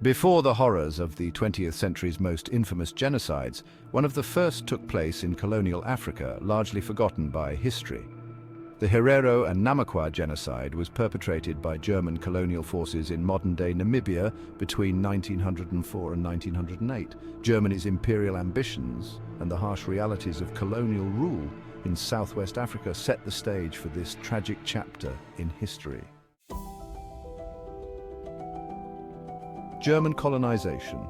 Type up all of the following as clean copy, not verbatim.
Before the horrors of the 20th century's most infamous genocides, one of the first took place in colonial Africa, largely forgotten by history. The Herero and Namaqua genocide was perpetrated by German colonial forces in modern-day Namibia between 1904 and 1908. Germany's imperial ambitions and the harsh realities of colonial rule in Southwest Africa set the stage for this tragic chapter in history. German colonization.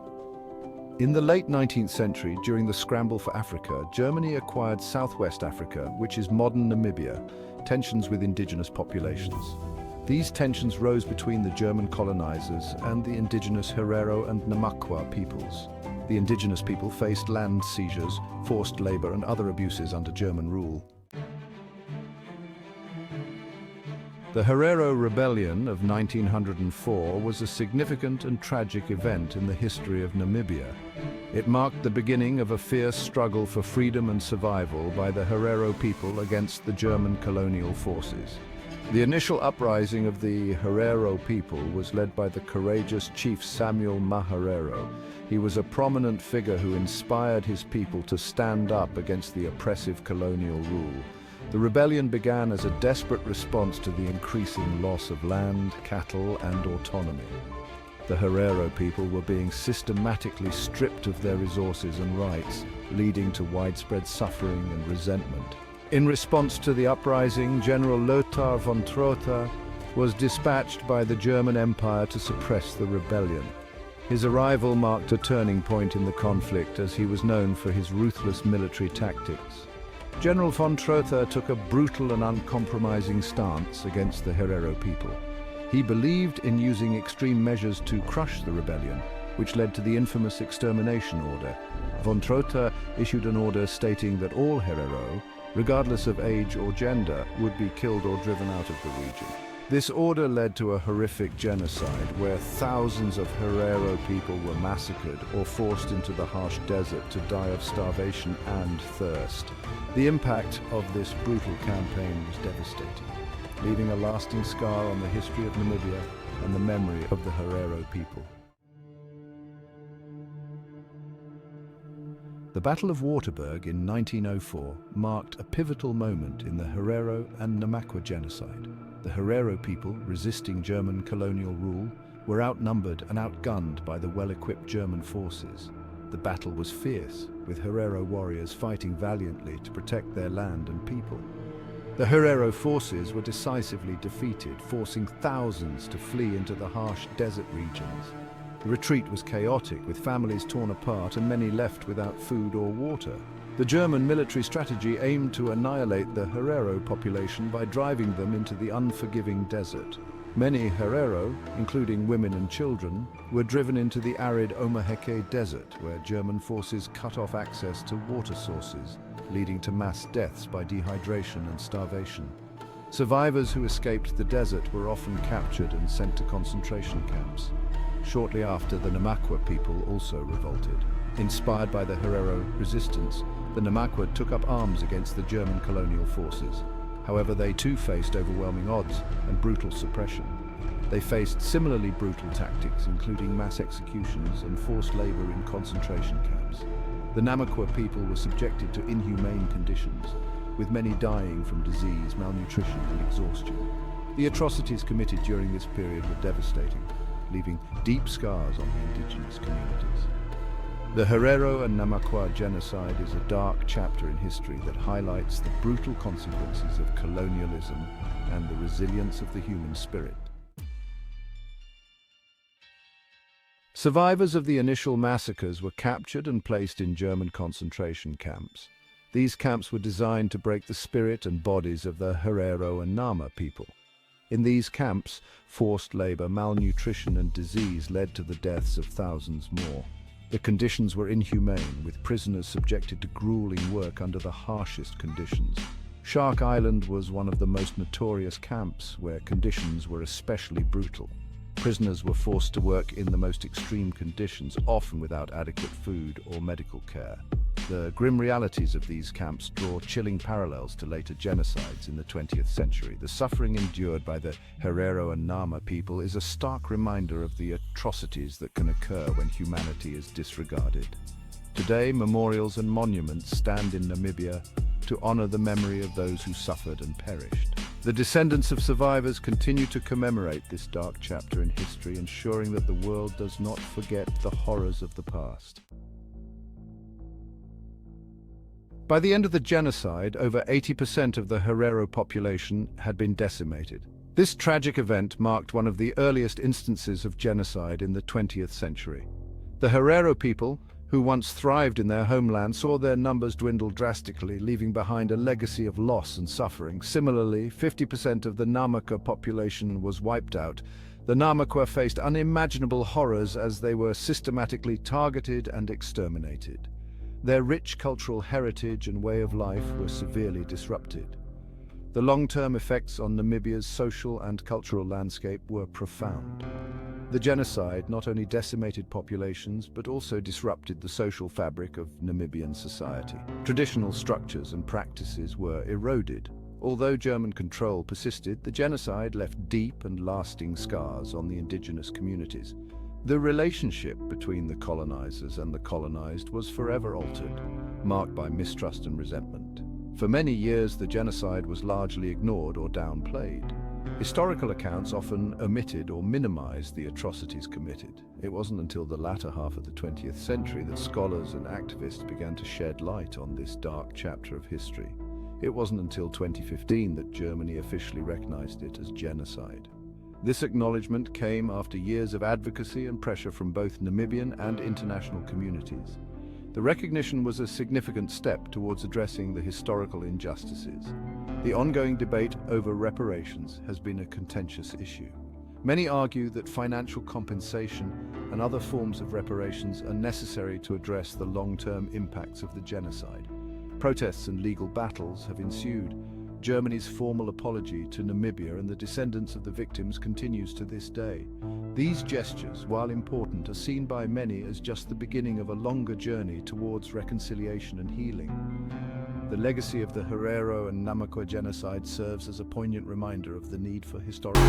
In the late 19th century, during the scramble for Africa, Germany acquired Southwest Africa, which is modern Namibia, tensions with indigenous populations. These tensions rose between the German colonizers and the indigenous Herero and Namaqua peoples. The indigenous people faced land seizures, forced labor, and other abuses under German rule. The Herero Rebellion of 1904 was a significant and tragic event in the history of Namibia. It marked the beginning of a fierce struggle for freedom and survival by the Herero people against the German colonial forces. The initial uprising of the Herero people was led by the courageous chief Samuel Maharero. He was a prominent figure who inspired his people to stand up against the oppressive colonial rule. The rebellion began as a desperate response to the increasing loss of land, cattle, and autonomy. The Herero people were being systematically stripped of their resources and rights, leading to widespread suffering and resentment. In response to the uprising, General Lothar von Trotha was dispatched by the German Empire to suppress the rebellion. His arrival marked a turning point in the conflict, as he was known for his ruthless military tactics. General von Trotha took a brutal and uncompromising stance against the Herero people. He believed in using extreme measures to crush the rebellion, which led to the infamous extermination order. Von Trotha issued an order stating that all Herero, regardless of age or gender, would be killed or driven out of the region. This order led to a horrific genocide where thousands of Herero people were massacred or forced into the harsh desert to die of starvation and thirst. The impact of this brutal campaign was devastating, leaving a lasting scar on the history of Namibia and the memory of the Herero people. The Battle of Waterberg in 1904 marked a pivotal moment in the Herero and Namaqua genocide. The Herero people, resisting German colonial rule, were outnumbered and outgunned by the well-equipped German forces. The battle was fierce, with Herero warriors fighting valiantly to protect their land and people. The Herero forces were decisively defeated, forcing thousands to flee into the harsh desert regions. The retreat was chaotic, with families torn apart and many left without food or water. The German military strategy aimed to annihilate the Herero population by driving them into the unforgiving desert. Many Herero, including women and children, were driven into the arid Omaheke Desert, where German forces cut off access to water sources, leading to mass deaths by dehydration and starvation. Survivors who escaped the desert were often captured and sent to concentration camps. Shortly after, the Namaqua people also revolted. Inspired by the Herero resistance, the Namaqua took up arms against the German colonial forces. However, they too faced overwhelming odds and brutal suppression. They faced similarly brutal tactics, including mass executions and forced labor in concentration camps. The Namaqua people were subjected to inhumane conditions, with many dying from disease, malnutrition, and exhaustion. The atrocities committed during this period were devastating, leaving deep scars on the indigenous communities. The Herero and Namaqua genocide is a dark chapter in history that highlights the brutal consequences of colonialism and the resilience of the human spirit. Survivors of the initial massacres were captured and placed in German concentration camps. These camps were designed to break the spirit and bodies of the Herero and Nama people. In these camps, forced labor, malnutrition, and disease led to the deaths of thousands more. The conditions were inhumane, with prisoners subjected to grueling work under the harshest conditions. Shark Island was one of the most notorious camps, where conditions were especially brutal. Prisoners were forced to work in the most extreme conditions, often without adequate food or medical care. The grim realities of these camps draw chilling parallels to later genocides in the 20th century. The suffering endured by the Herero and Nama people is a stark reminder of the atrocities that can occur when humanity is disregarded. Today, memorials and monuments stand in Namibia to honor the memory of those who suffered and perished. The descendants of survivors continue to commemorate this dark chapter in history, ensuring that the world does not forget the horrors of the past. By the end of the genocide, over 80% of the Herero population had been decimated. This tragic event marked one of the earliest instances of genocide in the 20th century. The Herero people, who once thrived in their homeland, saw their numbers dwindle drastically, leaving behind a legacy of loss and suffering. Similarly, 50% of the Namaqua population was wiped out. The Namaqua faced unimaginable horrors as they were systematically targeted and exterminated. Their rich cultural heritage and way of life were severely disrupted. The long-term effects on Namibia's social and cultural landscape were profound. The genocide not only decimated populations, but also disrupted the social fabric of Namibian society. Traditional structures and practices were eroded. Although German control persisted, the genocide left deep and lasting scars on the indigenous communities. The relationship between the colonizers and the colonized was forever altered, marked by mistrust and resentment. For many years, the genocide was largely ignored or downplayed. Historical accounts often omitted or minimized the atrocities committed. It wasn't until the latter half of the 20th century that scholars and activists began to shed light on this dark chapter of history. It wasn't until 2015 that Germany officially recognized it as genocide. This acknowledgement came after years of advocacy and pressure from both Namibian and international communities. The recognition was a significant step towards addressing the historical injustices. The ongoing debate over reparations has been a contentious issue. Many argue that financial compensation and other forms of reparations are necessary to address the long-term impacts of the genocide. Protests and legal battles have ensued. Germany's formal apology to Namibia and the descendants of the victims continues to this day. These gestures, while important, are seen by many as just the beginning of a longer journey towards reconciliation and healing. The legacy of the Herero and Namaqua genocide serves as a poignant reminder of the need for historical